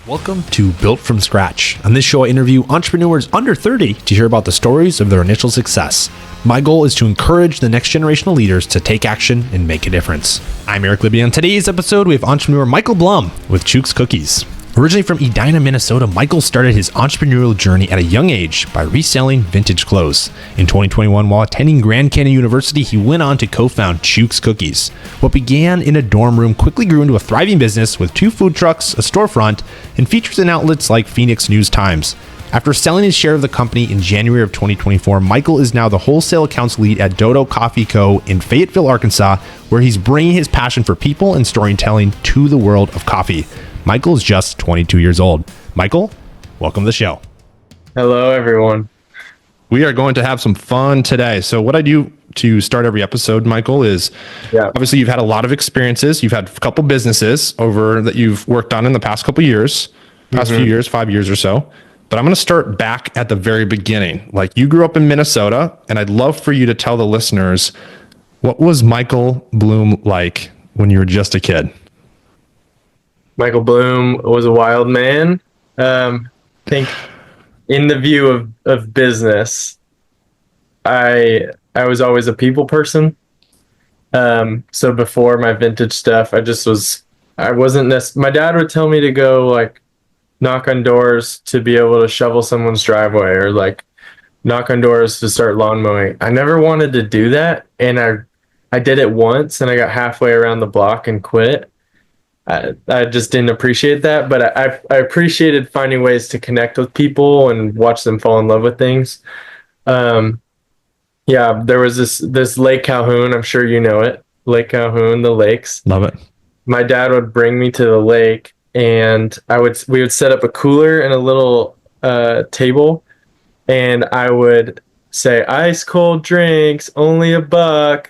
Welcome to Built from Scratch. On this show, I interview entrepreneurs under 30 to hear about the stories of their initial success. My goal is to encourage the next generation of leaders to take action and make a difference. I'm Eric Libby. On today's episode, we have entrepreneur Michael Blum with Chewk's Cookies. Originally from Edina, Minnesota, Michael started his entrepreneurial journey at a young age by reselling vintage clothes. In 2021, while attending Grand Canyon University, he went on to co-found Chewk's Cookies. What began in a dorm room quickly grew into a thriving business with 2 food trucks, a storefront, and features in outlets like Phoenix News Times. After selling his share of the company in January of 2024, Michael is now the Wholesale Accounts Lead at Dodo Coffee Co. in Fayetteville, Arkansas, where he's bringing his passion for people and storytelling to the world of coffee. Michael is just 22 years old. Michael, welcome to the show. Hello, everyone. We are going to have some fun today. So what I do to start every episode, Michael, is obviously you've had a lot of experiences. You've had a couple businesses over that you've worked on in the past couple years, few years, 5 years or so. But I'm going to start back at the very beginning. Like, you grew up in Minnesota, and I'd love for you to tell the listeners, what was Michael Blum like when you were just a kid? Michael Blum was a wild man. I think in the view of business, I was always a people person. So before my vintage stuff, my dad would tell me to go like knock on doors to be able to shovel someone's driveway, or like knock on doors to start lawn mowing. I never wanted to do that. And I did it once and I got halfway around the block and quit. I just didn't appreciate that, but I appreciated finding ways to connect with people and watch them fall in love with things. There was this Lake Calhoun. I'm sure you know it. Lake Calhoun, the lakes. Love it. My dad would bring me to the lake, and we would set up a cooler and a little table, and I would say, ice cold drinks, only $1.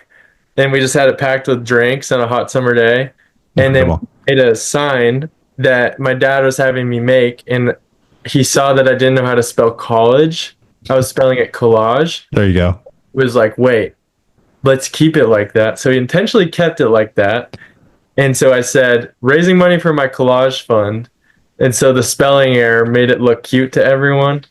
And we just had it packed with drinks on a hot summer day. And then made a sign that my dad was having me make, and he saw that I didn't know how to spell college. I was spelling it collage. There you go. Was like, wait, let's keep it like that. So he intentionally kept it like that. And so I said, raising money for my collage fund. And so the spelling error made it look cute to everyone.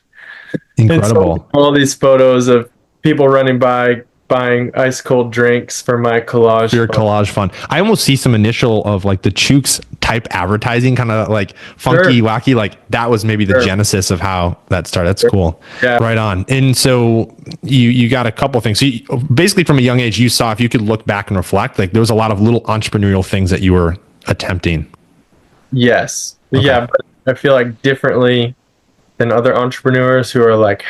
Incredible. So all these photos of people running by, buying ice cold drinks for my collage. Your collage fund. I almost see some initial of like the Chewk's type advertising, kind of like funky, wacky. Like that was maybe the genesis of how that started. That's cool. Yeah. Right on. And so you got a couple things. So basically from a young age, you saw, if you could look back and reflect, like there was a lot of little entrepreneurial things that you were attempting. Yes. Okay. Yeah. But I feel like differently than other entrepreneurs who are like,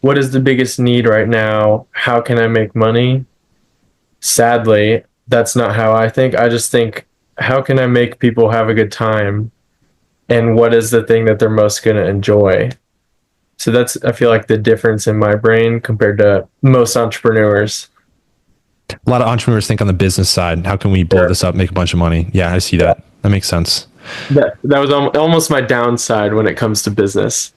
what is the biggest need right now? How can I make money? Sadly, that's not how I think. I just think, how can I make people have a good time? And what is the thing that they're most going to enjoy? So that's, I feel like, the difference in my brain compared to most entrepreneurs. A lot of entrepreneurs think on the business side, how can we blow this up, make a bunch of money? Yeah, I see that. That makes sense. That was almost my downside when it comes to business.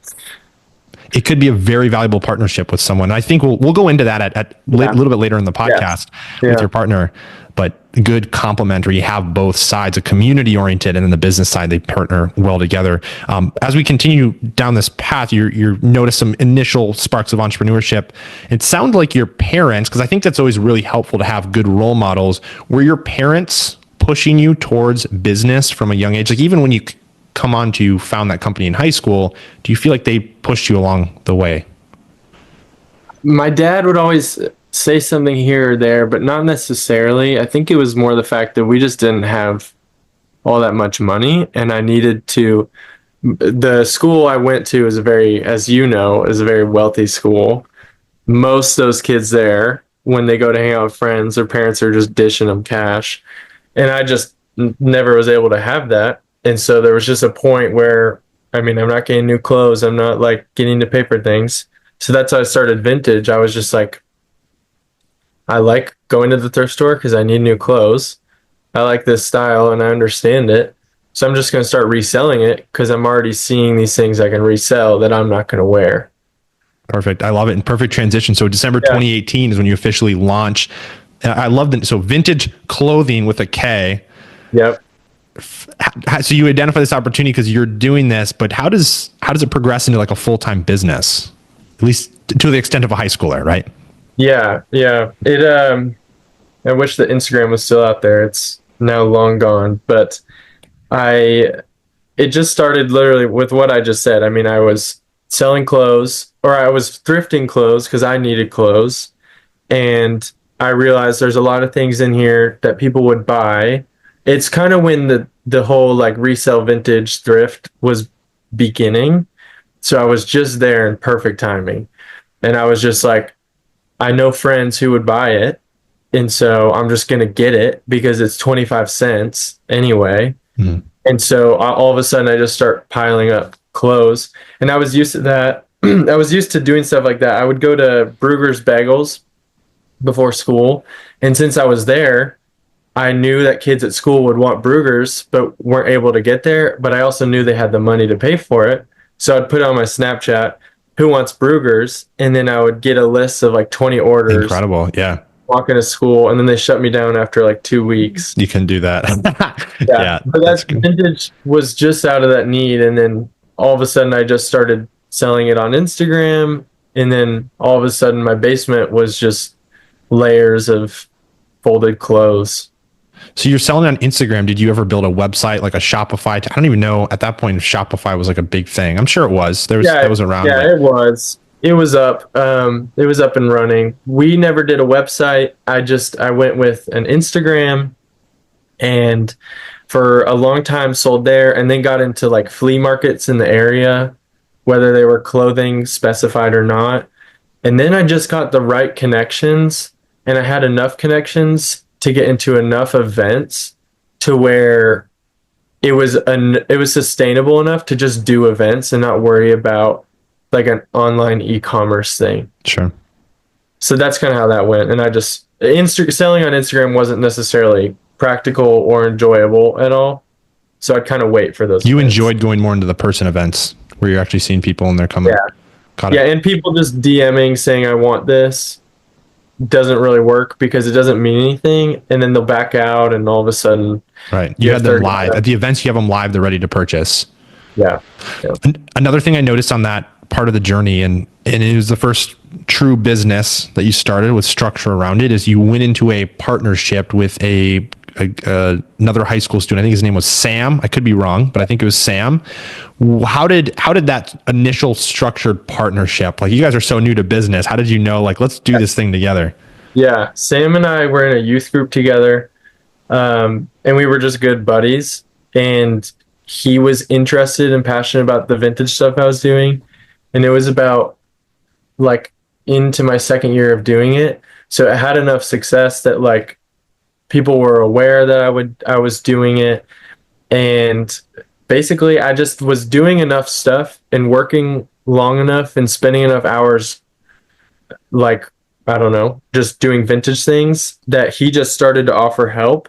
It could be a very valuable partnership with someone. I think we'll go into that at a little bit later in the podcast with your partner, but good complementary. You have both sides, a community oriented, and then the business side, they partner well together. As we continue down this path, you notice some initial sparks of entrepreneurship. It sounds like your parents, because I think that's always really helpful to have good role models. Were your parents pushing you towards business from a young age? Like even when you come on to found that company in high school, do you feel like they pushed you along the way? My dad would always say something here or there, but not necessarily. I think it was more the fact that we just didn't have all that much money, and I needed to. The school I went to is is a very wealthy school. Most of those kids there, when they go to hang out with friends, their parents are just dishing them cash, and I just never was able to have that. And so there was just a point where, I'm not getting new clothes. I'm not like getting to pay for things. So that's how I started vintage. I was just like, I like going to the thrift store because I need new clothes. I like this style and I understand it. So I'm just going to start reselling it because I'm already seeing these things I can resell that I'm not going to wear. Perfect. I love it. And perfect transition. So December 2018 is when you officially launched. I love it. So vintage clothing with a K. Yep. so you identify this opportunity because you're doing this, but how does it progress into like a full-time business, at least to the extent of a high schooler, right? Yeah. I wish the Instagram was still out there. It's now long gone, but it just started literally with what I just said. I mean, I was selling clothes, or I was thrifting clothes because I needed clothes. And I realized there's a lot of things in here that people would buy. It's kind of when the whole like resell vintage thrift was beginning. So I was just there in perfect timing. And I was just like, I know friends who would buy it. And so I'm just going to get it because it's 25 cents anyway. Mm-hmm. And so all of a sudden I just start piling up clothes. And I was used to that. I was used to doing stuff like that. I would go to Bruegger's Bagels before school. And since I was there, I knew that kids at school would want Bruegger's, but weren't able to get there. But I also knew they had the money to pay for it. So I'd put on my Snapchat, who wants Bruegger's? And then I would get a list of like 20 orders. Incredible. Yeah. Walk into school, and then they shut me down after like 2 weeks. You can do that. Yeah. But that vintage was just out of that need. And then all of a sudden I just started selling it on Instagram. And then all of a sudden my basement was just layers of folded clothes. So you're selling on Instagram. Did you ever build a website, like a Shopify? I don't even know at that point if Shopify was like a big thing. I'm sure it was. That was around. Yeah, it was. It was up. It was up and running. We never did a website. I went with an Instagram, and for a long time sold there, and then got into like flea markets in the area, whether they were clothing specified or not. And then I just got the right connections, and I had enough connections to get into enough events to where it was sustainable enough to just do events and not worry about like an online e-commerce thing. Sure. So that's kind of how that went. And I just selling on Instagram wasn't necessarily practical or enjoyable at all. So I'd kind of wait for those. You enjoyed going more into the person events where you're actually seeing people and they're coming. Yeah. And people just DMing saying, I want this, doesn't really work because it doesn't mean anything. And then they'll back out, and all of a sudden. Right. You had them live. At the events, you have them live. They're ready to purchase. Yeah. Another thing I noticed on that part of the journey, and it was the first true business that you started with structure around it, is you went into a partnership with another high school student. I think his name was Sam. I could be wrong, but I think it was Sam. How did that initial structured partnership, like you guys are so new to business, how did you know, like, let's do this thing together? Yeah. Sam and I were in a youth group together, and we were just good buddies, and he was interested and passionate about the vintage stuff I was doing. And it was about like into my second year of doing it. So it had enough success that like people were aware that I was doing it. And basically I just was doing enough stuff and working long enough and spending enough hours, like, I don't know, just doing vintage things, that he just started to offer help.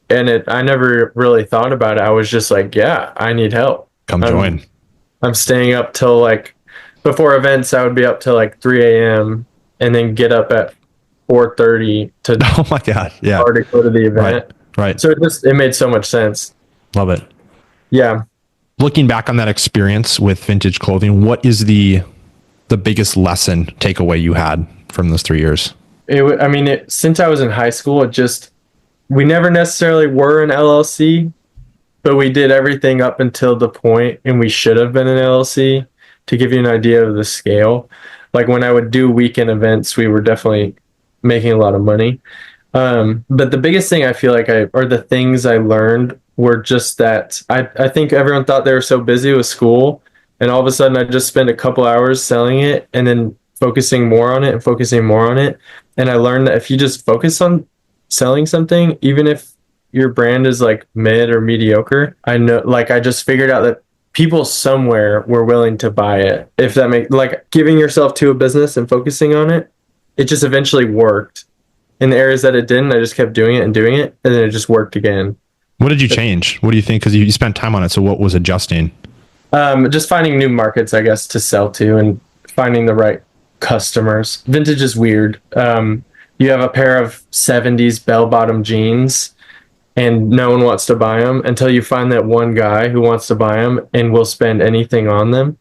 And I never really thought about it. I was just like, yeah, I need help. Come join. I'm staying up till like, before events, I would be up till like 3 a.m. and then get up at 4:30 to oh my God, yeah, already go to the event. Right. So it made so much sense. Love it. Yeah. Looking back on that experience with vintage clothing, what is the biggest takeaway you had from those 3 years? Since I was in high school, we never necessarily were an LLC, but we did everything up until the point, and we should have been an LLC. To give you an idea of the scale, like when I would do weekend events, we were definitely making a lot of money. But the biggest thing I feel like or the things I learned were just that I think everyone thought they were so busy with school, and all of a sudden I just spent a couple hours selling it and then focusing more on it. And I learned that if you just focus on selling something, even if your brand is like mid or mediocre, I just figured out that people somewhere were willing to buy it. If that makes, like, giving yourself to a business and focusing on it, it just eventually worked. In the areas that it didn't, I just kept doing it, and then it just worked again. What did you change? What do you think? Because you spent time on it. So what was adjusting? Just finding new markets, I guess, to sell to, and finding the right customers. Vintage is weird. You have a pair of 70s bell-bottom jeans, and no one wants to buy them until you find that one guy who wants to buy them and will spend anything on them.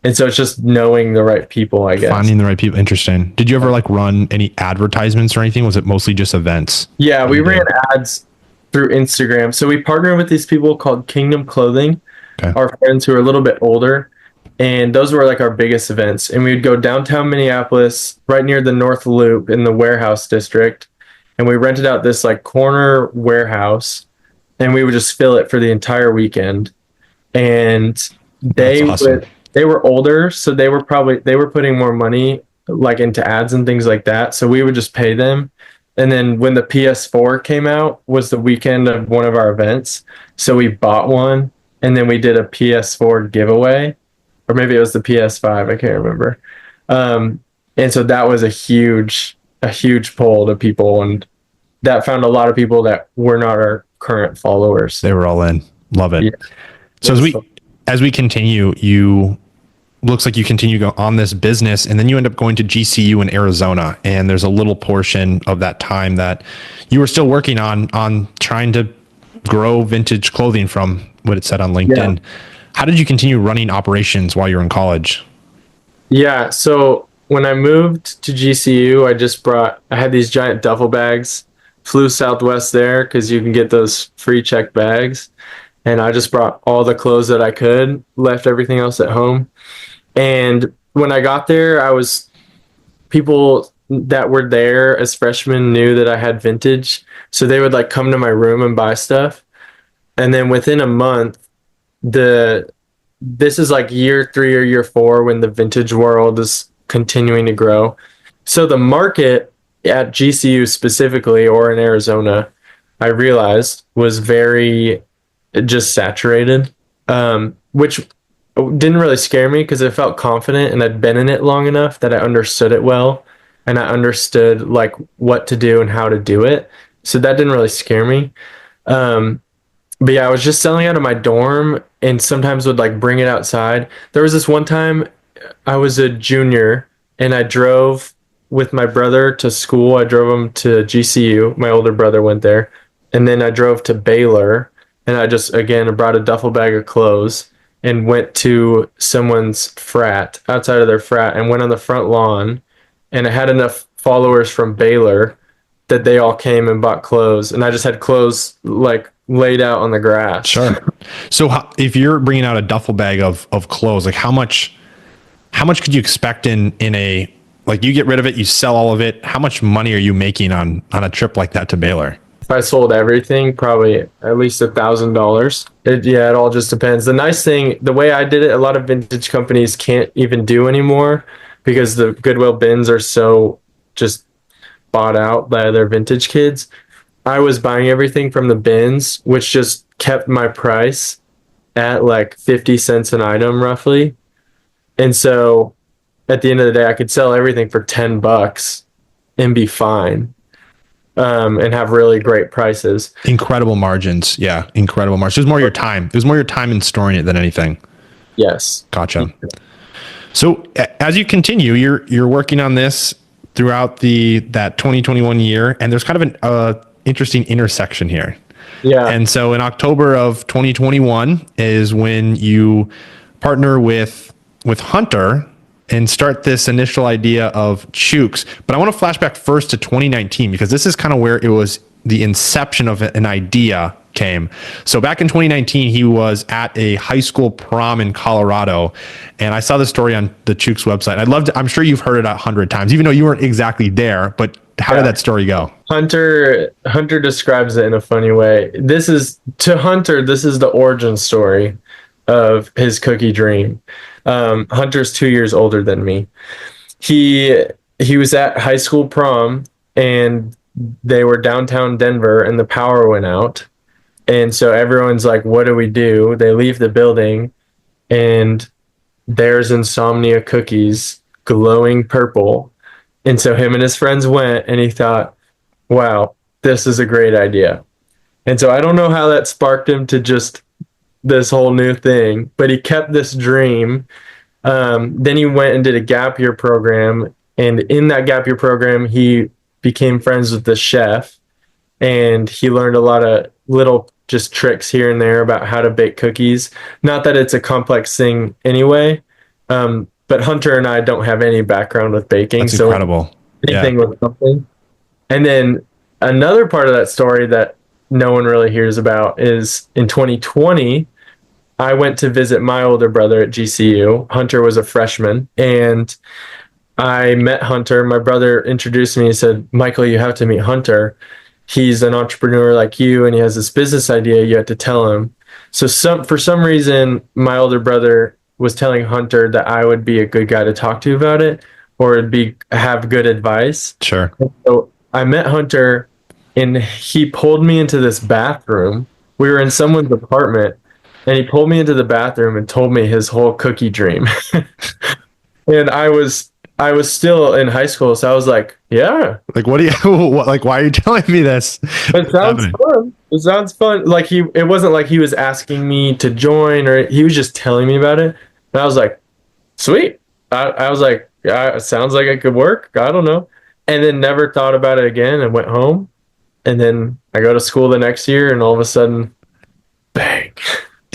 And so it's just knowing the right people, I guess. Finding the right people. Interesting. Did you ever like run any advertisements or anything? Was it mostly just events? Yeah, we ran ads through Instagram. So we partnered with these people called Kingdom Clothing, our friends who are a little bit older. And those were like our biggest events. And we would go downtown Minneapolis, right near the North Loop in the warehouse district. And we rented out this like corner warehouse and we would just fill it for the entire weekend. And they were older, so they were putting more money like into ads and things like that. So we would just pay them. And then when the PS4 came out was the weekend of one of our events. So we bought one and then we did a PS4 giveaway, or maybe it was the PS5. I can't remember. And so that was a huge pull to people. And that found a lot of people that were not our current followers. They were all in. Love it. Yeah. So as we continue, looks like you continue to go on this business, and then you end up going to GCU in Arizona. And there's a little portion of that time that you were still working on trying to grow vintage clothing from what it said on LinkedIn. Yeah. How did you continue running operations while you're in college? Yeah. So when I moved to GCU, I had these giant duffel bags, flew Southwest there because you can get those free check bags. And I just brought all the clothes that I could, left everything else at home. And when I got there, people that were there as freshmen knew that I had vintage. So they would like come to my room and buy stuff. And then within a month, this is like year 3 or year 4 when the vintage world is continuing to grow. So the market at GCU specifically, or in Arizona, I realized was very just saturated, which didn't really scare me because I felt confident and I'd been in it long enough that I understood it well and I understood like what to do and how to do it. So that didn't really scare me. But yeah, I was just selling out of my dorm and sometimes would like bring it outside. There was this one time I was a junior and I drove with my brother to school. I drove him to GCU. My older brother went there. And then I drove to Baylor and I just, again, brought a duffel bag of clothes and went to someone's frat, outside of their frat, and went on the front lawn. And I had enough followers from Baylor that they all came and bought clothes. And I just had clothes like laid out on the grass. Sure. So if you're bringing out a duffel bag of clothes, like how much could you expect in a, like you get rid of it, you sell all of it. How much money are you making on a trip like that to Baylor? If I sold everything, probably at least $1,000. It all just depends. The nice thing, the way I did it, a lot of vintage companies can't even do anymore because the Goodwill bins are so just bought out by their vintage kids. I was buying everything from the bins, which just kept my price at like 50 cents an item roughly. And so at the end of the day, I could sell everything for $10 and be fine. And have really great prices. Incredible margins. Yeah. Incredible margins. It was more your time. It was more your time in storing it than anything. Yes. Gotcha. So as you continue, you're working on this throughout that 2021 year, and there's kind of an interesting intersection here. Yeah. And so in October of 2021 is when you partner with Hunter and start this initial idea of Chewks. But I want to flash back first to 2019 because this is kind of where it was the inception of an idea came. So back in 2019, he was at a high school prom in Colorado, and I saw the story on the Chewks website. I'm sure you've heard it 100 times, even though you weren't exactly there, but how did that story go? Hunter describes it in a funny way. This is the origin story of his cookie dream. Hunter's 2 years older than me. He was at high school prom and they were downtown Denver and the power went out. And so everyone's like, what do we do? They leave the building and there's Insomnia cookies glowing purple. And so him and his friends went and he thought, wow, this is a great idea. And so I don't know how that sparked him to just this whole new thing, but he kept this dream. Then he went and did a gap year program. And in that gap year program, he became friends with the chef and he learned a lot of little just tricks here and there about how to bake cookies. Not that it's a complex thing anyway. But Hunter and I don't have any background with baking. That's incredible. Anything with something. And then another part of that story that no one really hears about is in 2020, I went to visit my older brother at GCU. Hunter was a freshman, and I met Hunter. My brother introduced me. He said, Michael, you have to meet Hunter. He's an entrepreneur like you, and he has this business idea. You have to tell him. So for some reason, my older brother was telling Hunter that I would be a good guy to talk to about it, or have good advice. Sure. So I met Hunter, and he pulled me into this bathroom. We were in someone's apartment, and he pulled me into the bathroom and told me his whole cookie dream. And I was still in high school, so I was like, yeah. Like, what do you, like, why are you telling me this? It sounds fun. It sounds fun. Like it wasn't like he was asking me to join, or he was just telling me about it. And I was like, sweet. I was like, yeah, it sounds like it could work. I don't know. And then never thought about it again and went home. And then I go to school the next year, and all of a sudden, bang.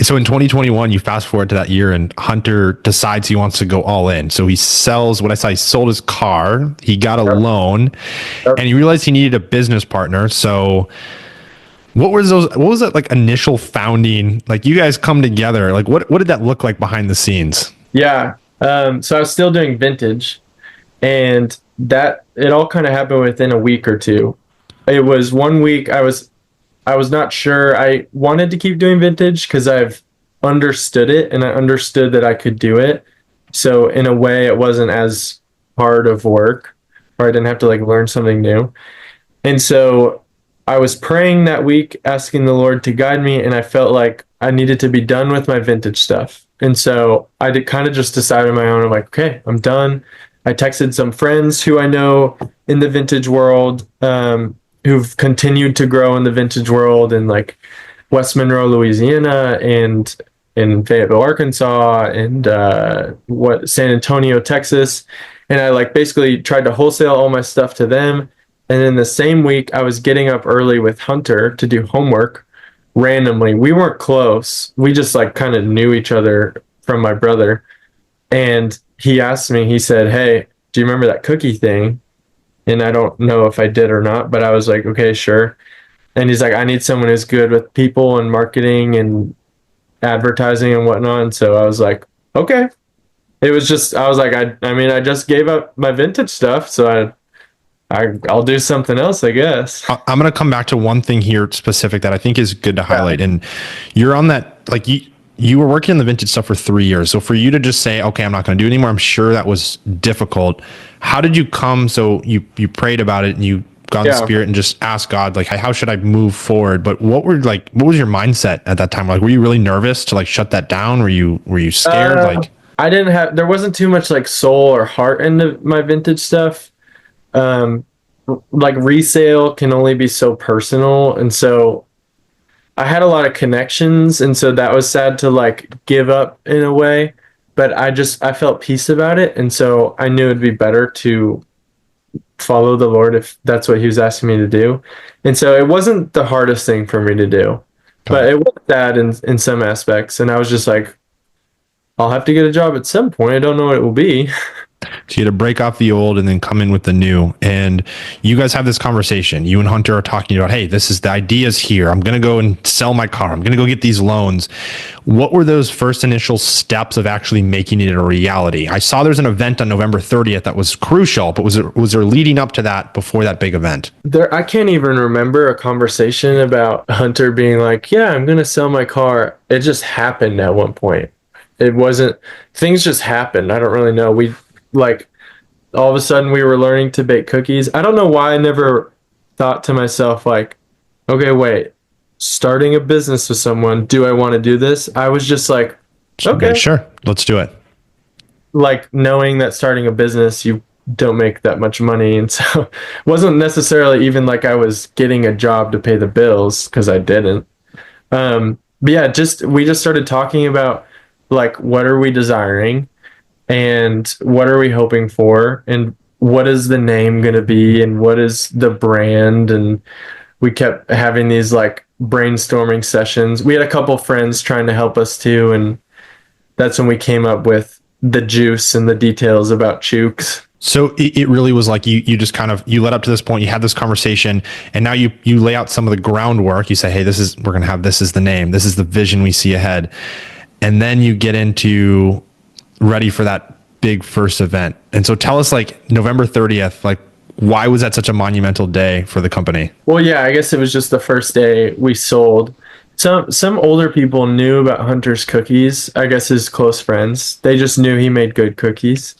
So in 2021, you fast forward to that year, and Hunter decides he wants to go all in. So he sells, what I saw, he sold his car, he got a loan, and he realized he needed a business partner. So what was that like initial founding? Like, you guys come together, like what did that look like behind the scenes? Yeah. So I was still doing vintage, and that it all kind of happened within a week or two. It was 1 week. I was not sure. I wanted to keep doing vintage because I've understood it, and I understood that I could do it. So in a way, it wasn't as hard of work, or I didn't have to like learn something new. And so I was praying that week, asking the Lord to guide me, and I felt like I needed to be done with my vintage stuff. And so I did kind of just decide on my own. I'm like, okay, I'm done. I texted some friends who I know in the vintage world, who've continued to grow in the vintage world in like West Monroe, Louisiana, and in Fayetteville, Arkansas, and San Antonio, Texas. And I like basically tried to wholesale all my stuff to them. And then the same week, I was getting up early with Hunter to do homework randomly. We weren't close. We just like kind of knew each other from my brother. And he asked me, he said, hey, do you remember that cookie thing? And I don't know if I did or not, but I was like, okay, sure. And he's like, I need someone who's good with people and marketing and advertising and whatnot. And so I was like, okay. It was just, I was like, I just gave up my vintage stuff. So I'll do something else, I guess. I'm going to come back to one thing here specific that I think is good to highlight. And you're on that, like you were working on the vintage stuff for 3 years. So for you to just say, okay, I'm not going to do it anymore, I'm sure that was difficult. How did you come? So you prayed about it, and you got in the spirit and just asked God, like, how should I move forward? But what was your mindset at that time? Like, were you really nervous to like shut that down? Were you scared? There wasn't too much like soul or heart into my vintage stuff. Like resale can only be so personal. And so I had a lot of connections, and so that was sad to like give up in a way, but I felt peace about it. And so I knew it'd be better to follow the Lord if that's what he was asking me to do. And so it wasn't the hardest thing for me to do, but it was sad in some aspects. And I was just like, I'll have to get a job at some point. I don't know what it will be. So you had to break off the old and then come in with the new. And you guys have this conversation. You and Hunter are talking about, hey, this is the ideas here. I'm going to go and sell my car. I'm going to go get these loans. What were those first initial steps of actually making it a reality? I saw there's an event on November 30th that was crucial, but was there leading up to that before that big event? I can't even remember a conversation about Hunter being like, yeah, I'm going to sell my car. It just happened at one point. It wasn't, things just happened. I don't really know. Like all of a sudden we were learning to bake cookies. I don't know why I never thought to myself like, okay, wait, starting a business with someone, do I want to do this? I was just like, okay, sure, let's do it. Like knowing that starting a business, you don't make that much money. And so it wasn't necessarily even like I was getting a job to pay the bills, because I didn't. But yeah, we just started talking about like, what are we desiring? And what are we hoping for? And what is the name going to be? And what is the brand? And we kept having these like brainstorming sessions. We had a couple friends trying to help us too, and that's when we came up with the juice and the details about Chewks. So it really was like you just kind of, you led up to this point, you had this conversation, and now you lay out some of the groundwork. You say, hey, we're going to have, this is the name, this is the vision we see ahead. And then you get into ready for that big first event. And so tell us, like, November 30th, like, why was that such a monumental day for the company? Well, yeah, I guess it was just the first day we sold. Some older people knew about Hunter's cookies. I guess his close friends. They just knew he made good cookies.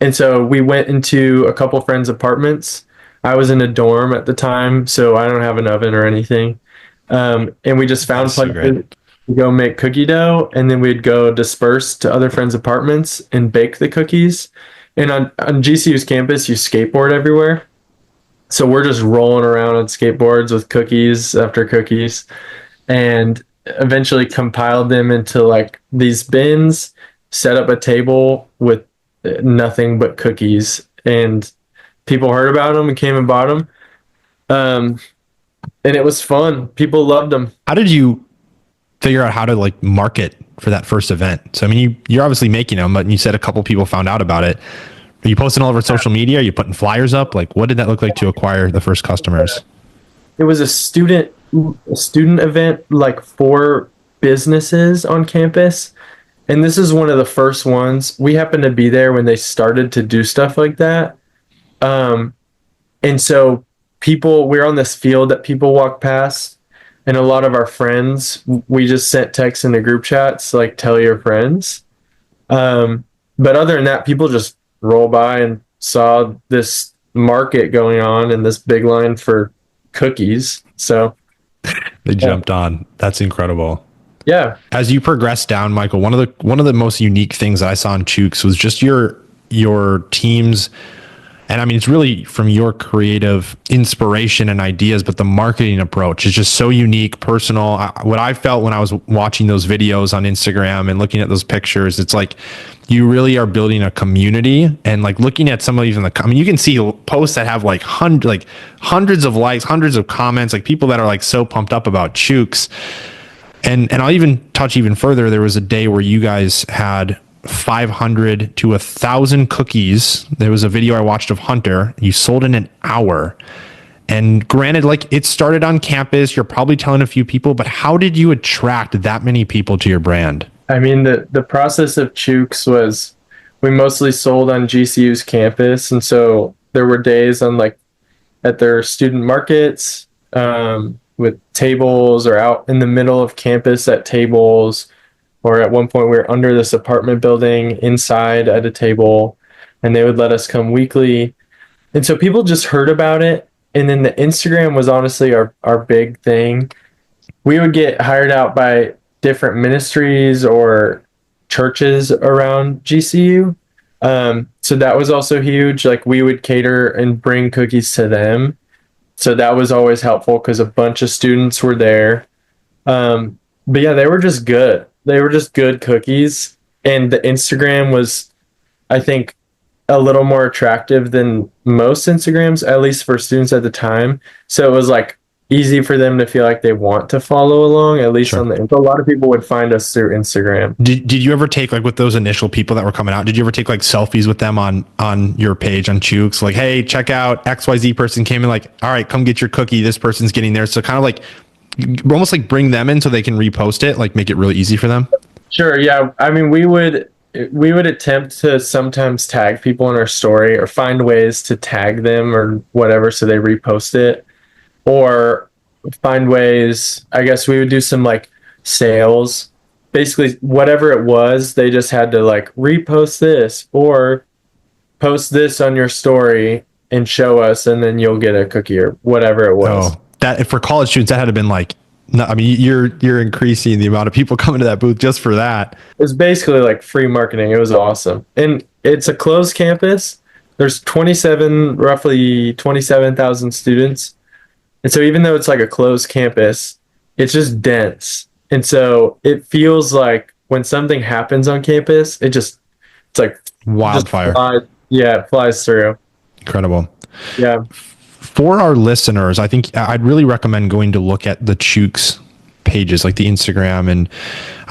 And so we went into a couple friends' apartments. I was in a dorm at the time, so I don't have an oven or anything. And we just found places to go make cookie dough, and then we'd go disperse to other friends' apartments and bake the cookies. And on GCU's campus, you skateboard everywhere. So we're just rolling around on skateboards with cookies after cookies, and eventually compiled them into like these bins, set up a table with nothing but cookies, and people heard about them and came and bought them. And it was fun. People loved them. How did you figure out how to like market for that first event? So, I mean, you're obviously making them, but you said a couple people found out about it. Are you posting all over social media? Are you putting flyers up? Like, what did that look like to acquire the first customers? It was a student event, like for businesses on campus. And this is one of the first ones. We happened to be there when they started to do stuff like that. And so we're on this field that people walk past, and a lot of our friends, we just sent texts in the group chats, like, tell your friends. But other than that, people just roll by and saw this market going on and this big line for cookies. So they jumped on. That's incredible. Yeah. As you progress down, Michael, one of the most unique things that I saw in Chewks was just your teams. And I mean, it's really from your creative inspiration and ideas, but the marketing approach is just so unique, personal. What I felt when I was watching those videos on Instagram and looking at those pictures, it's like you really are building a community. And like looking at some of even I mean, you can see posts that have like hundreds of likes, hundreds of comments, like people that are like so pumped up about Chewks. And I'll even touch even further. There was a day where you guys had 500 to 1,000 cookies. There was a video I watched of Hunter. You sold in an hour. And granted, like, it started on campus. You're probably telling a few people, but how did you attract that many people to your brand? I mean, the process of Chewks was, we mostly sold on GCU's campus. And so there were days on like at their student markets, with tables, or out in the middle of campus at tables, or at one point we were under this apartment building inside at a table, and they would let us come weekly. And so people just heard about it. And then the Instagram was honestly our big thing. We would get hired out by different ministries or churches around GCU. So that was also huge. Like, we would cater and bring cookies to them. So that was always helpful because a bunch of students were there. But yeah, they were just good. They were just good cookies. And the Instagram was, I think, a little more attractive than most Instagrams, at least for students at the time. So it was like easy for them to feel like they want to follow along, at least. Sure. A lot of people would find us through Instagram. Did you ever take, like, with those initial people that were coming out, did you ever take like selfies with them on your page on Chewks? Like, hey, check out XYZ person came in, like, all right, come get your cookie. This person's getting there. So kind of like almost like bring them in so they can repost it, like make it really easy for them. Sure. Yeah. I mean, we would attempt to sometimes tag people in our story, or find ways to tag them or whatever so they repost it, or find ways, I guess we would do some like sales. Basically, whatever it was, they just had to like repost this or post this on your story and show us, and then you'll get a cookie or whatever it was. Oh, that for college students, that had to have been like, no, I mean, you're increasing the amount of people coming to that booth just for that. It was basically like free marketing. It was awesome. And it's a closed campus. There's roughly 27,000 students. And so even though it's like a closed campus, it's just dense. And so it feels like when something happens on campus, it's like wildfire. It flies through. Incredible. Yeah. For our listeners, I think I'd really recommend going to look at the Chewk's pages, like the Instagram, and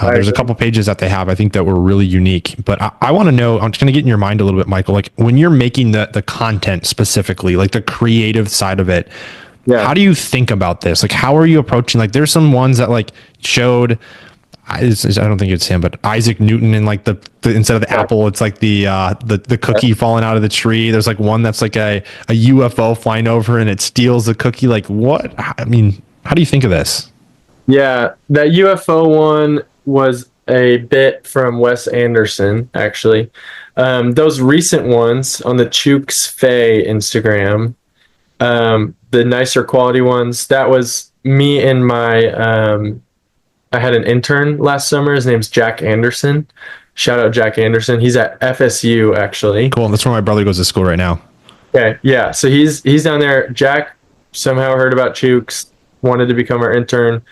there's a couple pages that they have, I think, that were really unique. But I want to know, I'm just going to get in your mind a little bit, Michael, like when you're making the content specifically, like the creative side of it, how do you think about this? Like, how are you approaching, like, there's some ones that like showed, I don't think it's him, but Isaac Newton, and like the instead of the apple, it's like the cookie falling out of the tree. There's like one that's like a UFO flying over and it steals the cookie. Like, what? I mean, how do you think of this? Yeah, that UFO one was a bit from Wes Anderson, actually. Those recent ones on the Chewk's Faye Instagram, the nicer quality ones, that was me and my, I had an intern last summer. His name's Jack Anderson. Shout out Jack Anderson. He's at FSU, actually. Cool. That's where my brother goes to school right now. Okay, yeah. So he's down there. Jack somehow heard about Chewk's, wanted to become our intern.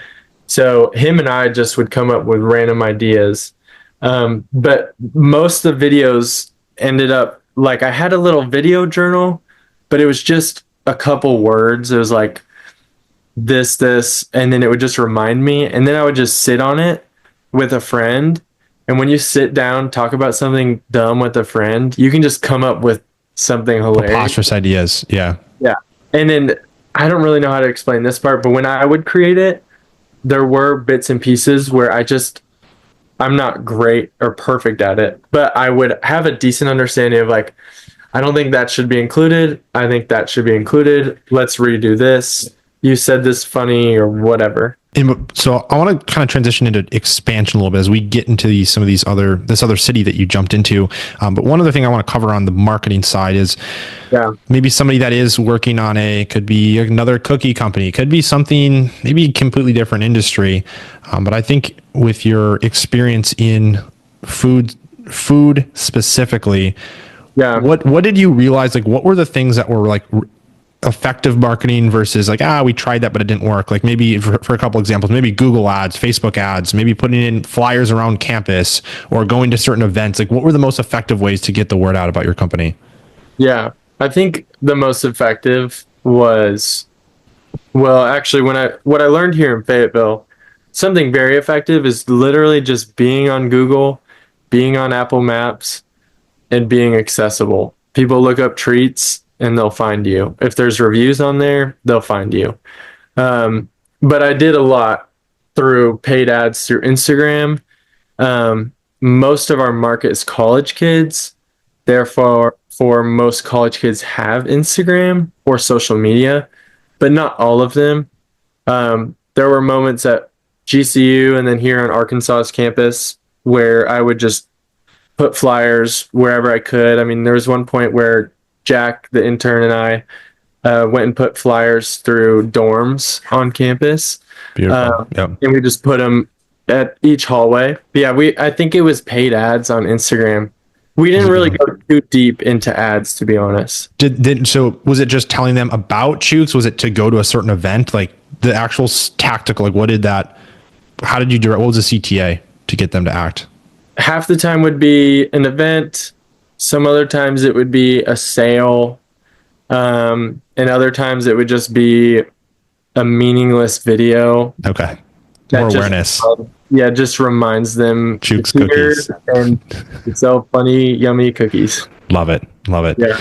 So him and I just would come up with random ideas. But most of the videos ended up, like, I had a little video journal, but it was just a couple words. It was like this, and then it would just remind me. And then I would just sit on it with a friend. And when you sit down, talk about something dumb with a friend, you can just come up with something hilarious. Preposterous ideas. Yeah. Yeah. And then I don't really know how to explain this part, but when I would create it, there were bits and pieces where I'm not great or perfect at it, but I would have a decent understanding of, like, I don't think that should be included. I think that should be included. Let's redo this. You said this funny or whatever. And so I want to kind of transition into expansion a little bit as we get into this other city that you jumped into. But one other thing I want to cover on the marketing side is maybe somebody that is working on could be another cookie company, could be something, maybe completely different industry. But I think with your experience in food specifically, what did you realize? Like, what were the things that were like effective marketing versus like, we tried that, but it didn't work? Like maybe for a couple examples, maybe Google ads, Facebook ads, maybe putting in flyers around campus or going to certain events. Like, what were the most effective ways to get the word out about your company? Yeah, I think the most effective was, well, actually, what I learned here in Fayetteville, something very effective is literally just being on Google, being on Apple Maps, and being accessible. People look up treats and they'll find you. If there's reviews on there, they'll find you. But I did a lot through paid ads through Instagram. Most of our market is college kids. Therefore, most college kids have Instagram or social media, but not all of them. There were moments at GCU and then here on Arkansas's campus where I would just put flyers wherever I could. I mean, there was one point where Jack, the intern, and I went and put flyers through dorms on campus. Beautiful. And we just put them at each hallway. But yeah, I think it was paid ads on Instagram. We didn't really go too deep into ads, to be honest. So was it just telling them about Chewk's? Was it to go to a certain event? Like the actual tactical, like how did you do it? What was the CTA to get them to act? Half the time would be an event. Some other times it would be a sale. And other times it would just be a meaningless video. Okay. More awareness. Just reminds them Chewk's cookies and sell funny, yummy cookies. Love it. Yeah.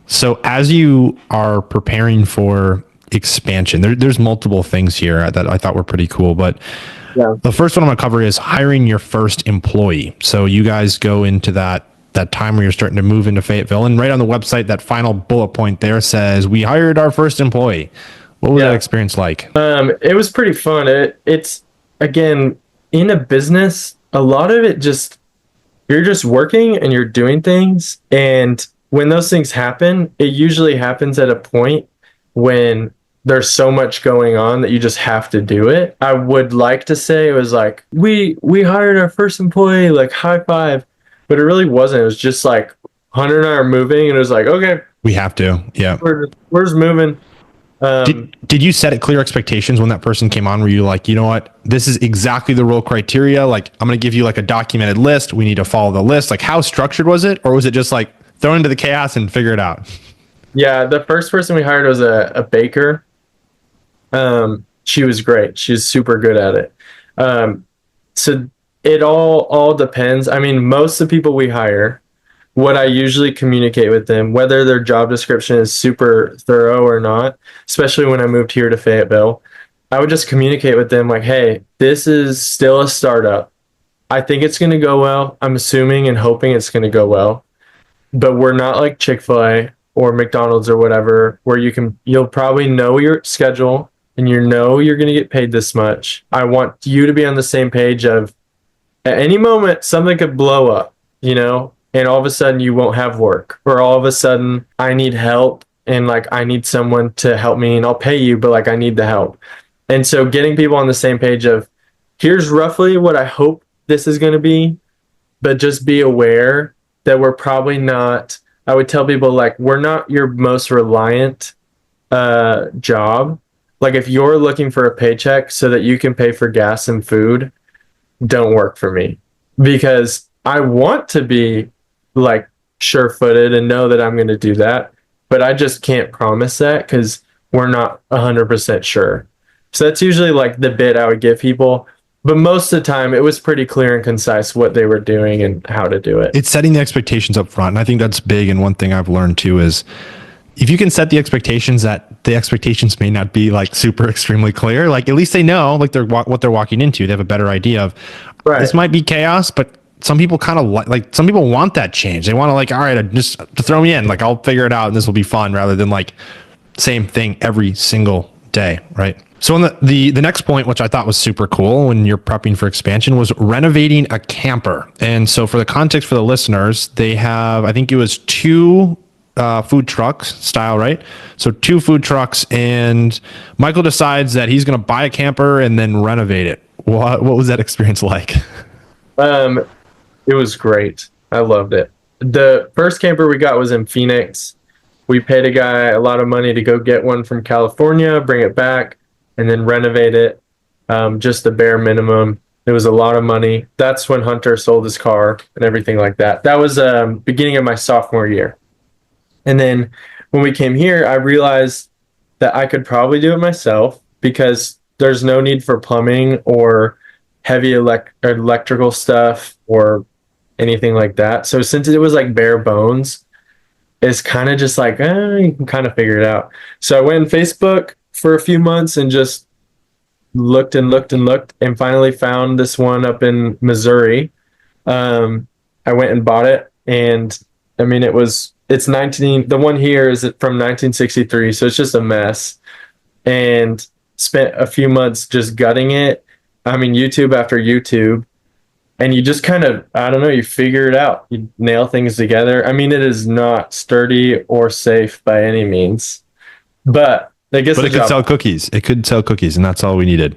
So as you are preparing for expansion, there's multiple things here that I thought were pretty cool, but the first one I'm going to cover is hiring your first employee. So you guys go into that time where you're starting to move into Fayetteville, and right on the website, that final bullet point there says, we hired our first employee. What was that experience like? It was pretty fun. It's, again, in a business, a lot of it you're just working and you're doing things. And when those things happen, it usually happens at a point when there's so much going on that you just have to do it. I would like to say it was like, we hired our first employee, like high five, but it really wasn't. It was just like Hunter and I are moving and it was like, okay, we have to. Yeah. We're just moving. Did you set clear expectations when that person came on? Were you like, you know what, this is exactly the role criteria? Like, I'm going to give you like a documented list. We need to follow the list. Like, how structured was it? Or was it just like throw into the chaos and figure it out? Yeah, the first person we hired was a baker. She was great. She was super good at it. Um, so it all depends. I mean, most of the people we hire, what I usually communicate with them, whether their job description is super thorough or not, especially when I moved here to Fayetteville, I would just communicate with them like, hey, this is still a startup. I think it's going to go well. I'm assuming and hoping it's going to go well, but we're not like Chick-fil-A or McDonald's or whatever, where you'll probably know your schedule and you know you're going to get paid this much. I want you to be on the same page of at any moment something could blow up, you know, and all of a sudden you won't have work, or all of a sudden I need help and like I need someone to help me and I'll pay you, but like I need the help. And so getting people on the same page of here's roughly what I hope this is going to be, but just be aware that we're probably not. I would tell people like we're not your most reliant job. Like if you're looking for a paycheck so that you can pay for gas and food, don't work for me, because I want to be like sure-footed and know that I'm going to do that, but I just can't promise that because we're not 100% sure. So that's usually like the bit I would give people. But most of the time, it was pretty clear and concise what they were doing and how to do it. It's setting the expectations up front. And I think that's big. And one thing I've learned too is if you can set the expectations that the expectations may not be like super extremely clear, like at least they know like what they're walking into. They have a better idea of this might be chaos, but some people kind of like some people want that change. They want to like, all right, just throw me in, like I'll figure it out and this will be fun, rather than like same thing every single day, right? So on the next point, which I thought was super cool when you're prepping for expansion, was renovating a camper. And so for the context for the listeners, they have, I think it was two food trucks style, right? So two food trucks, and Michael decides that he's going to buy a camper and then renovate it. What was that experience like? It was great. I loved it. The first camper we got was in Phoenix. We paid a guy a lot of money to go get one from California, bring it back, and then renovate it. Just the bare minimum. It was a lot of money. That's when Hunter sold his car and everything like that. That was beginning of my sophomore year. And then when we came here, I realized that I could probably do it myself because there's no need for plumbing or heavy electrical stuff or anything like that. So since it was like bare bones, it's kind of just like, you can kind of figure it out. So I went on Facebook for a few months and just looked and looked and looked and finally found this one up in Missouri. I went and bought it, and I mean, the one here is from 1963, so it's just a mess, and spent a few months just gutting it. I mean, YouTube after YouTube, and you just kind of, I don't know, you figure it out. You nail things together. I mean, it is not sturdy or safe by any means, but I guess it could sell cookies. It could sell cookies, and that's all we needed.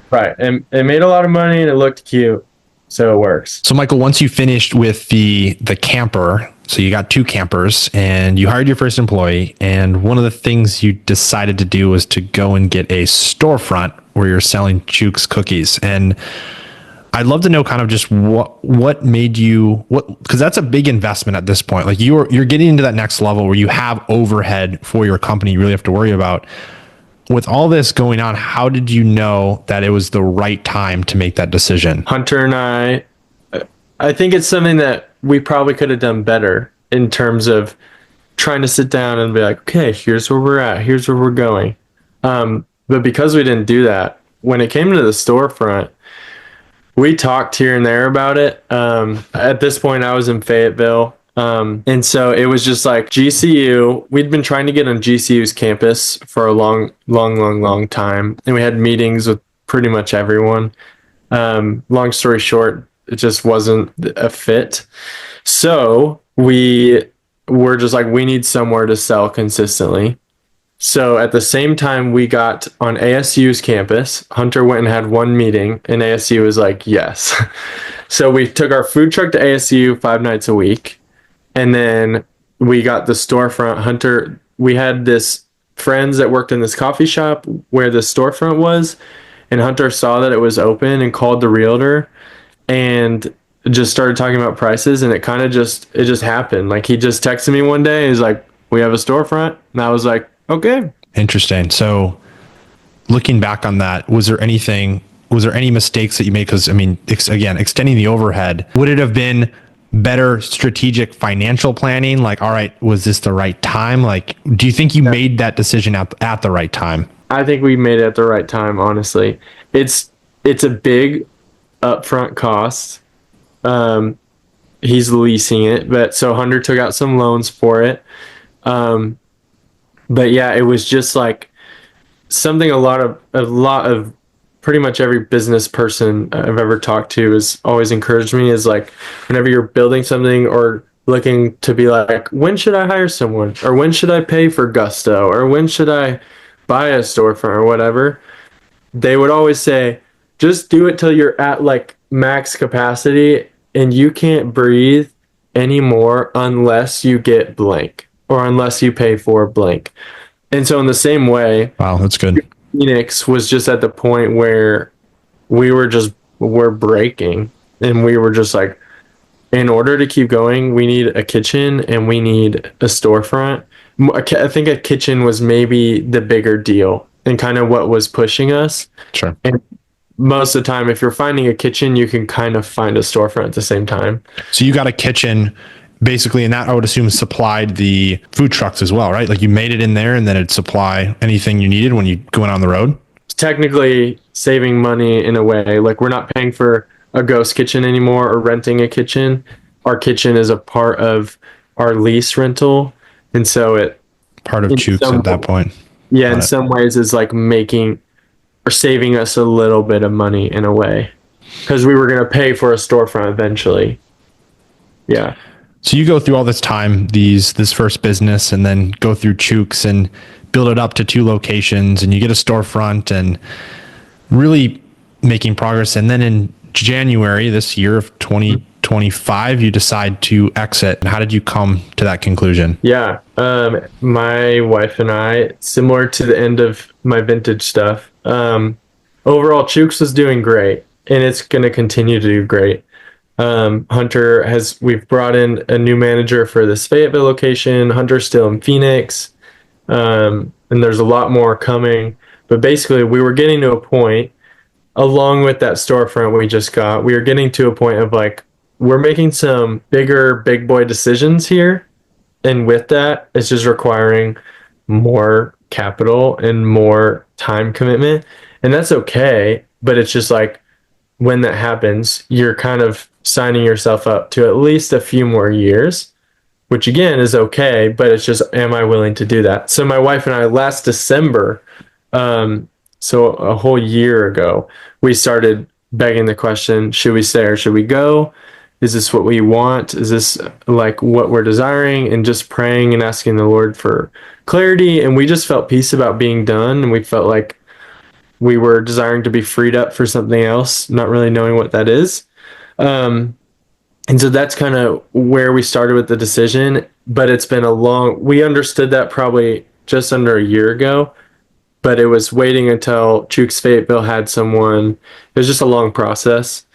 Right. And it made a lot of money and it looked cute. So it works. So Michael, once you finished with the camper, so you got two campers and you hired your first employee, and one of the things you decided to do was to go and get a storefront where you're selling Chewk's cookies. And I'd love to know kind of just what made you, because that's a big investment at this point. Like you're getting into that next level where you have overhead for your company you really have to worry about. With all this going on, how did you know that it was the right time to make that decision? Hunter and I think it's something that we probably could have done better in terms of trying to sit down and be like, okay, here's where we're at, here's where we're going. But because we didn't do that, when it came to the storefront, we talked here and there about it. At this point, I was in Fayetteville. And so it was just like GCU. We'd been trying to get on GCU's campus for a long time. And we had meetings with pretty much everyone. Long story short, it just wasn't a fit. So we were just like, we need somewhere to sell consistently. So at the same time we got on ASU's campus, Hunter went and had one meeting and ASU was like, yes. So we took our food truck to ASU 5 nights a week. And then we got the storefront. Hunter, we had this friends that worked in this coffee shop where the storefront was. And Hunter saw that it was open and called the realtor and just started talking about prices. And it kind of just happened. Like he just texted me one day. He's like, we have a storefront. And I was like, okay. Interesting. So looking back on that, was there any mistakes that you made? Because I mean, again, extending the overhead, would it have been better strategic financial planning? Like, all right, was this the right time? Like, do you think you made that decision at the right time? I think we made it at the right time, honestly. It's a big upfront cost. He's leasing it, but so Hunter took out some loans for it. But yeah, it was just like something a lot of pretty much every business person I've ever talked to has always encouraged me is like, whenever you're building something or looking to be like, when should I hire someone, or when should I pay for Gusto, or when should I buy a storefront or whatever, they would always say, just do it till you're at like max capacity and you can't breathe anymore unless you get blank or unless you pay for blank. And so in the same way, wow, that's good. Phoenix was just at the point where we're breaking, and we were just like, in order to keep going, we need a kitchen and we need a storefront. I think a kitchen was maybe the bigger deal and kind of what was pushing us. Sure. And most of the time, if you're finding a kitchen, you can kind of find a storefront at the same time. So you got a kitchen basically, and that I would assume supplied the food trucks as well, right? Like you made it in there and then it'd supply anything you needed when you going on the road? It's technically saving money in a way. Like we're not paying for a ghost kitchen anymore or renting a kitchen. Our kitchen is a part of our lease rental. And so it part of Chewk's at that point. Yeah, in some ways is like making or saving us a little bit of money in a way, because we were going to pay for a storefront eventually. Yeah. So you go through all this time, this first business, and then go through Chewk's and build it up to 2 locations, and you get a storefront and really making progress. And then in January this year of 2025, you decide to exit. And how did you come to that conclusion? Yeah. My wife and I, similar to the end of my vintage stuff, overall Chewk's was doing great, and it's going to continue to do great. We've brought in a new manager for this Fayetteville location. Hunter's still in Phoenix. And there's a lot more coming, but basically we were getting to a point, along with that storefront we were getting to a point of like, we're making some big boy decisions here. And with that, it's just requiring more capital and more time commitment. And that's okay. But it's just like, when that happens, you're kind of signing yourself up to at least a few more years, which again is okay, but it's just, am I willing to do that? So my wife and I last December, so a whole year ago, we started begging the question, should we stay or should we go? Is this what we want? Is this like what we're desiring? And just praying and asking the Lord for clarity. And we just felt peace about being done. And we felt like we were desiring to be freed up for something else, not really knowing what that is. And so that's kind of where we started with the decision, but it's been we understood that probably just under a year ago, but it was waiting until Chewk's Fayetteville had someone. It was just a long process.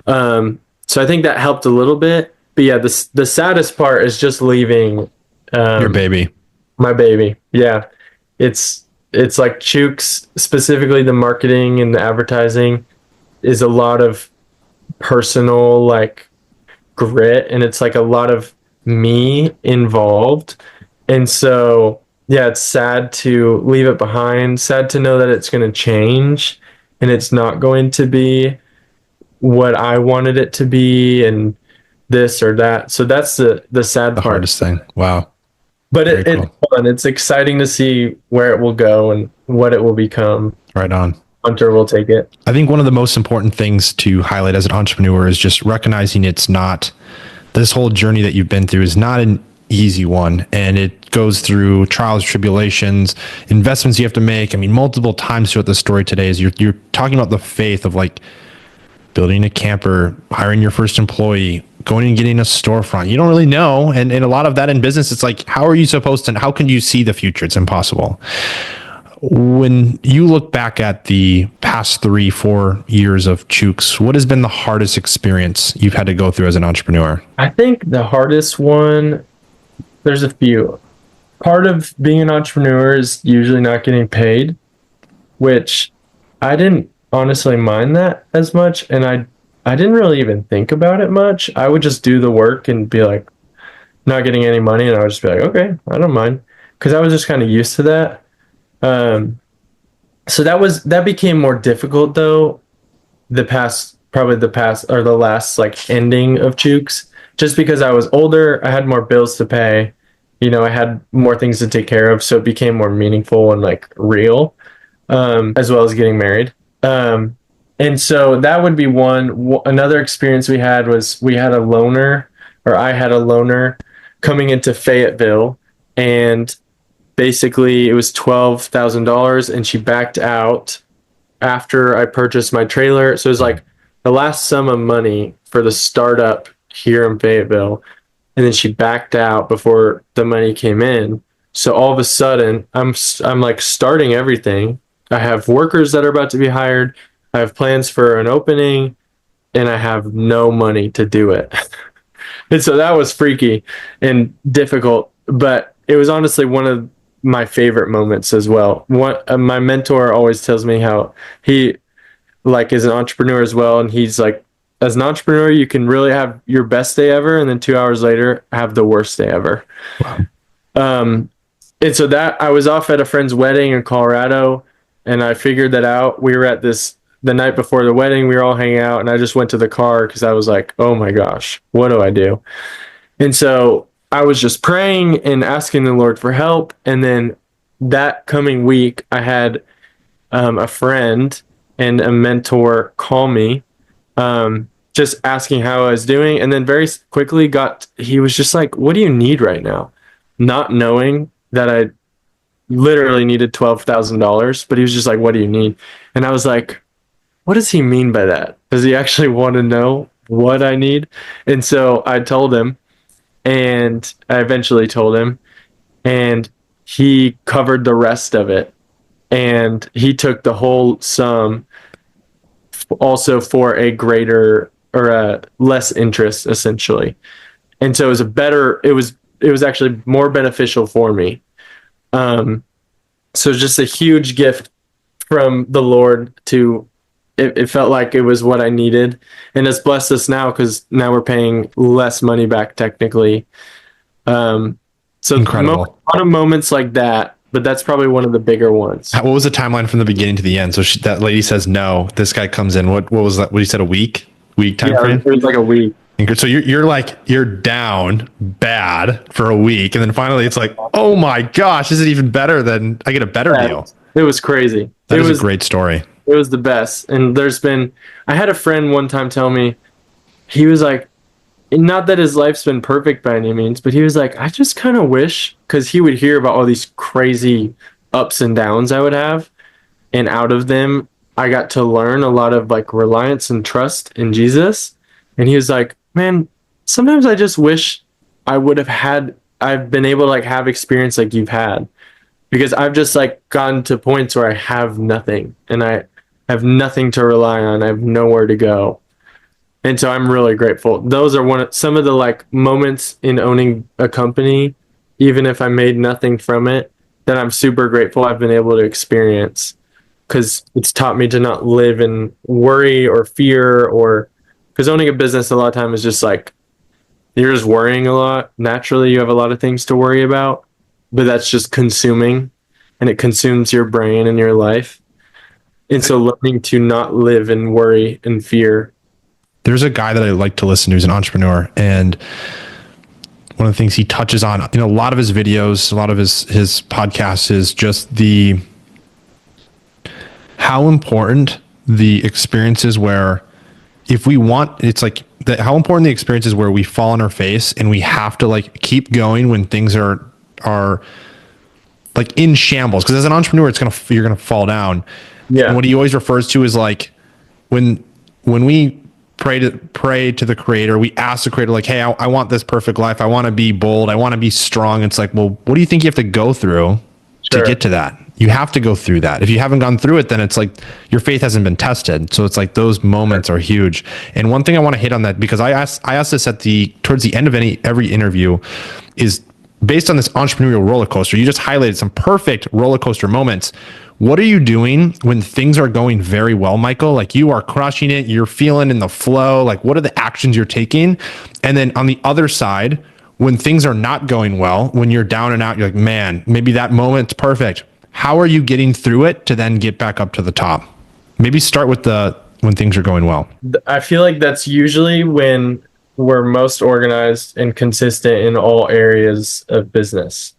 So I think that helped a little bit, but yeah, the saddest part is just leaving, your baby, my baby. Yeah. It's like Chewk's, specifically the marketing and the advertising, is a lot of personal like grit, and it's like a lot of me involved. And so yeah, it's sad to leave it behind, sad to know that it's going to change and it's not going to be what I wanted it to be and this or that. So that's the sad part. Hardest thing. Wow. But it's fun. It's exciting to see where it will go and what it will become. Right on. Hunter will take it. I think one of the most important things to highlight as an entrepreneur is just recognizing this whole journey that you've been through is not an easy one. And it goes through trials, tribulations, investments you have to make. I mean, multiple times throughout the story today is you're talking about the faith of like building a camper, hiring your first employee, going and getting a storefront. You don't really know. And a lot of that in business, it's like, how can you see the future? It's impossible. When you look back at the past 3-4 years of Chewk's, what has been the hardest experience you've had to go through as an entrepreneur? I think the hardest one, there's a few. part of being an entrepreneur is usually not getting paid, which I didn't honestly mind that as much. And I didn't really even think about it much. I would just do the work and be like, not getting any money. And I would just be like, okay, I don't mind. Cause I was just kind of used to that. Um, so that became more difficult though, probably the past or the last like ending of Chewk's, just because I was older, I had more bills to pay, I had more things to take care of. So it became more meaningful and like real, as well as getting married. And so that would be one. Another experience we had was we had a loaner, or I had a loaner coming into Fayetteville, and basically it was $12,000, and she backed out after I purchased my trailer. So it was like the last sum of money for the startup here in Fayetteville, and then she backed out before the money came in. So all of a sudden, I'm like starting everything. I have workers that are about to be hired. I have plans for an opening, and I have no money to do it. And so that was freaky and difficult, but it was honestly one of my favorite moments as well. My mentor always tells me how he like is an entrepreneur as well, and he's like, as an entrepreneur, you can really have your best day ever, and then 2 hours later, have the worst day ever. Wow. And so that I was off at a friend's wedding in Colorado, and I figured that out. We were at the night before the wedding. We were all hanging out, and I just went to the car because I was like, oh my gosh, what do I do? And so I was just praying and asking the Lord for help. And then that coming week, I had a friend and a mentor call me, just asking how I was doing. And then very quickly he was just like, what do you need right now? Not knowing that I literally needed $12,000, but he was just like, what do you need? And I was like, what does he mean by that? Does he actually want to know what I need? And so I told him, and I eventually told him, and he covered the rest of it. And he took the whole sum also for a greater or a less interest, essentially. And so it was actually more beneficial for me. So just a huge gift from the Lord it felt like it was what I needed, and it's blessed us now because now we're paying less money back technically. So Incredible. A lot of moments like that, but that's probably one of the bigger ones. What was the timeline from the beginning to the end? So that lady says no. This guy comes in. What was that? What you said? A week time frame? It was like a week. So you're down bad for a week, and then finally it's like, oh my gosh, is it even better than I get a better deal? It was crazy. That is a great story. It was the best. And I had a friend one time tell me, he was like, not that his life's been perfect by any means, but he was like, I just kind of wish, because he would hear about all these crazy ups and downs I would have, and out of them, I got to learn a lot of like reliance and trust in Jesus. And he was like, man, sometimes I just wish I've been able to like have experience like you've had, because I've just like gotten to points where I have nothing, and I have nothing to rely on. I have nowhere to go. And so I'm really grateful. Those are some of the like moments in owning a company, even if I made nothing from it, that I'm super grateful I've been able to experience, because it's taught me to not live in worry or fear, or because owning a business a lot of times is just like, you're just worrying a lot. Naturally, you have a lot of things to worry about, but that's just consuming, and it consumes your brain and your life. And so learning to not live in worry and fear. There's a guy that I like to listen to who's an entrepreneur, and one of the things he touches on in a lot of his videos, a lot of his podcasts, is just how important the experiences where how important the experiences where we fall on our face and we have to like keep going when things are like in shambles. Because as an entrepreneur, you're gonna fall down. Yeah. And what he always refers to is like when we pray to the Creator, we ask the Creator like, hey, I want this perfect life. I want to be bold. I want to be strong. It's like, well, what do you think you have to go through to get to that? You have to go through that. If you haven't gone through it, then it's like your faith hasn't been tested. So it's like those moments are huge. And one thing I want to hit on that, because I asked this towards the end of every interview, is based on this entrepreneurial roller coaster, you just highlighted some perfect roller coaster moments. What are you doing when things are going very well, Michael? Like you are crushing it, you're feeling in the flow. Like what are the actions you're taking? And then on the other side, when things are not going well, when you're down and out, you're like, man, maybe that moment's perfect. How are you getting through it to then get back up to the top? Maybe start with when things are going well. I feel like that's usually when we're most organized and consistent in all areas of business.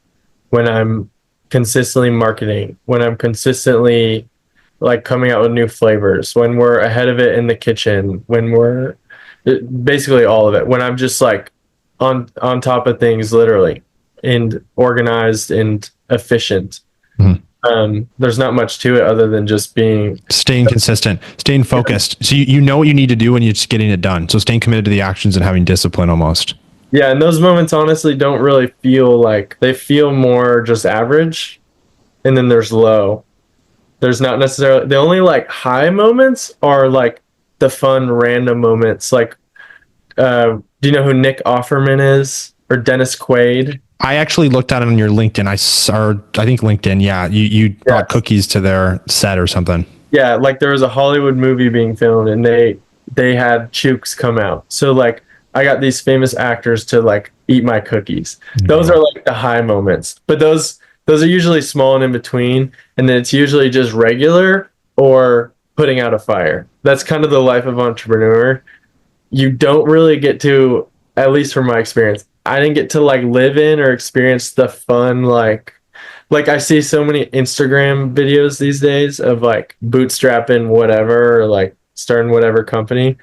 When I'm consistently marketing, when I'm consistently like coming out with new flavors, when we're ahead of it in the kitchen, when we're basically all of it, when I'm just like on top of things literally and organized and efficient. There's not much to it other than just staying consistent, staying focused. So you know what you need to do and you're just getting it done. So staying committed to the actions and having discipline almost. Yeah, and those moments honestly don't really feel like, they feel more just average. And then there's low. There's not necessarily, the only like high moments are like the fun random moments. Like, do you know who Nick Offerman is, or Dennis Quaid? I actually looked at it on your LinkedIn. I think LinkedIn. Yeah, you brought cookies to their set or something. Yeah, like there was a Hollywood movie being filmed, and they had Chewks come out. So like I got these famous actors to like eat my cookies. Those are like the high moments, but those are usually small and in between, and then it's usually just regular or putting out a fire. That's kind of the life of entrepreneur. You don't really get to, at least from my experience, I didn't get to like live in or experience the fun, like I see so many Instagram videos these days of like bootstrapping whatever, or like starting whatever company,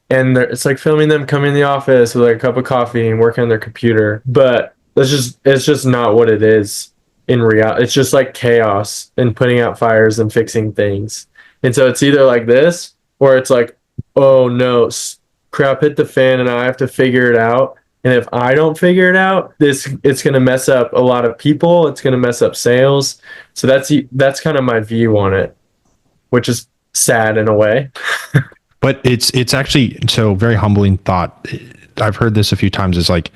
and it's like filming them coming in the office with like a cup of coffee and working on their computer. But it's just not what it is in reality. It's just like chaos and putting out fires and fixing things. And so it's either like this, or it's like, oh no, crap hit the fan and I have to figure it out. And if I don't figure it out, it's going to mess up a lot of people. It's going to mess up sales. So that's kind of my view on it, which is sad in a way. But it's actually so very humbling thought. I've heard this a few times. Is like,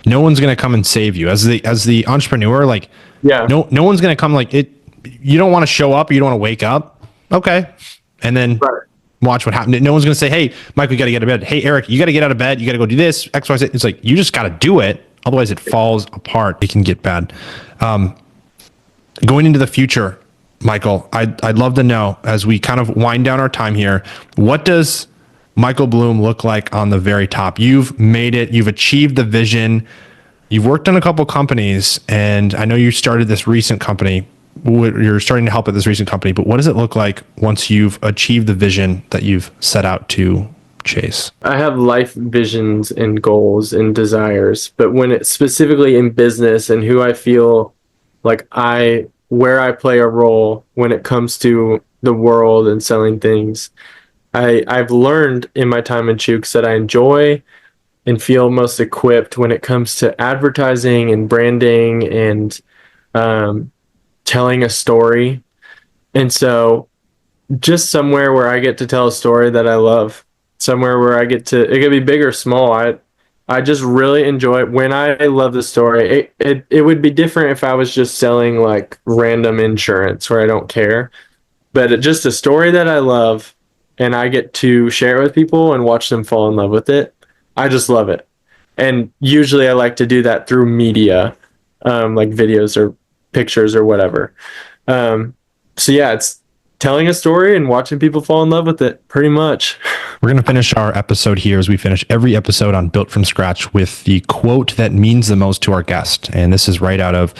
no one's going to come and save you as the entrepreneur. Like, yeah, no one's going to come like it. You don't want to show up. You don't want to wake up. Okay. And then watch what happens. No one's going to say, hey, Mike, we got to get out of bed. Hey, Eric, you got to get out of bed. You got to go do this, X, Y, Z. It's like, you just got to do it. Otherwise it falls apart. It can get bad. Going into the future, Michael, I'd love to know, as we kind of wind down our time here, what does Michael Blum look like on the very top? You've made it. You've achieved the vision. You've worked on a couple companies, and I know you started this recent company. You're starting to help at this recent company, but what does it look like once you've achieved the vision that you've set out to chase? I have life visions and goals and desires, but when it's specifically in business and who I feel like where I play a role when it comes to the world and selling things, I've learned in my time in Chewks that I enjoy and feel most equipped when it comes to advertising and branding and telling a story. And so just somewhere where I get to tell a story that I love, somewhere where I get to, it could be big or small. I just really enjoy it when I love the story. It would be different if I was just selling like random insurance where I don't care, but just a story that I love and I get to share it with people and watch them fall in love with it. I just love it. And usually I like to do that through media, like videos or pictures or whatever. So yeah, it's telling a story and watching people fall in love with it, pretty much. We're going to finish our episode here, as we finish every episode on Built from Scratch, with the quote that means the most to our guest. And this is right out of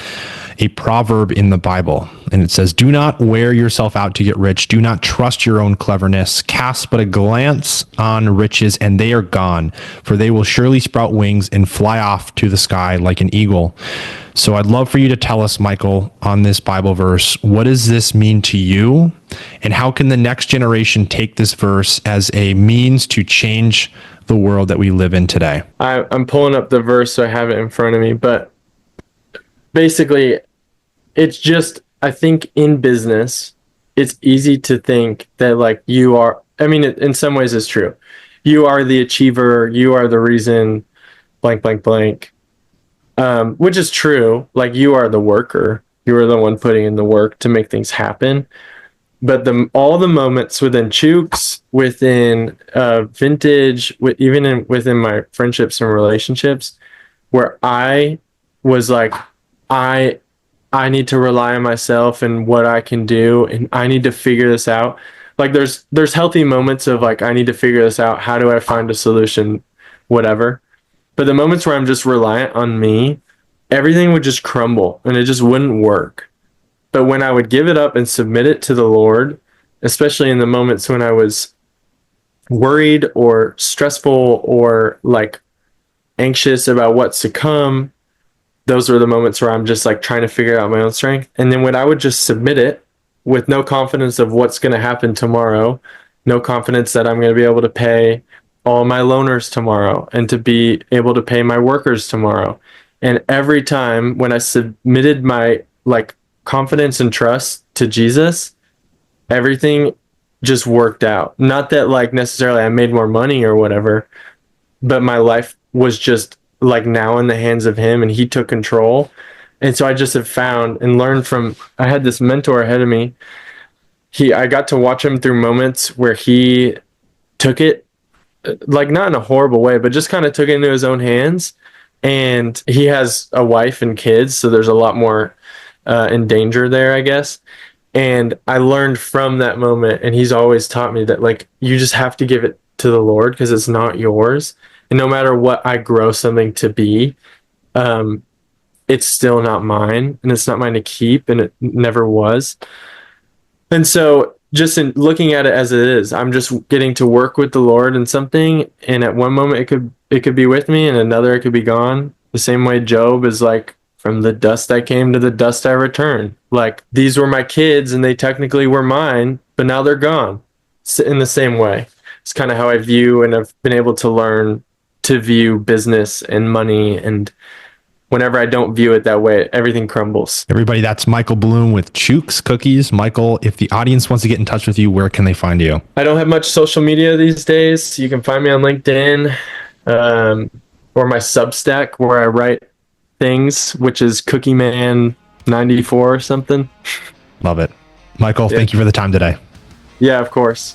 a proverb in the Bible. And it says, "Do not wear yourself out to get rich. Do not trust your own cleverness. Cast but a glance on riches, and they are gone, for they will surely sprout wings and fly off to the sky like an eagle." So I'd love for you to tell us, Michael, on this Bible verse, what does this mean to you? And how can the next generation take this verse as a means to change the world that we live in today? I'm pulling up the verse so I have it in front of me, but basically it's just, I think in business, it's easy to think that like you are, I mean, in some ways it's true. You are the achiever. You are the reason, blank, blank, blank. which is true. Like, you are the worker. You are the one putting in the work to make things happen. But all the moments within Chewk's, within Vintage, within my friendships and relationships, where I was like, I need to rely on myself and what I can do, and I need to figure this out. Like, there's healthy moments of like, I need to figure this out. How do I find a solution? Whatever. But the moments where I'm just reliant on me, everything would just crumble and it just wouldn't work. But when I would give it up and submit it to the Lord, especially in the moments when I was worried or stressful or like anxious about what's to come, those were the moments where I'm just like trying to figure out my own strength. And then when I would just submit it with no confidence of what's going to happen tomorrow, no confidence that I'm going to be able to pay all my loaners tomorrow and to be able to pay my workers tomorrow. And every time when I submitted my like confidence and trust to Jesus, everything just worked out. Not that like necessarily I made more money or whatever, but my life was just like now in the hands of him and he took control. And so I just have found and learned from, I had this mentor ahead of me. I got to watch him through moments where he took it, like not in a horrible way, but just kind of took it into his own hands. And he has a wife and kids, so there's a lot more in danger there, I guess. And I learned from that moment, and he's always taught me that like you just have to give it to the Lord because it's not yours. And no matter what I grow something to be, it's still not mine, and it's not mine to keep, and it never was. And so just in looking at it as it is, I'm just getting to work with the Lord in something, and at one moment it could be with me, and another it could be gone. The same way Job is like, from the dust I came, to the dust I return. Like, these were my kids and they technically were mine, but now they're gone. In the same way, it's kind of how I view, and I've been able to learn to view business and money. And whenever I don't view it that way, everything crumbles. Everybody, that's Michael Blum with Chewk's Cookies. Michael, if the audience wants to get in touch with you, where can they find you? I don't have much social media these days. You can find me on LinkedIn or my Substack where I write things, which is Cookie Man 94 or something. Love it. Michael, thank you for the time today. Yeah, of course.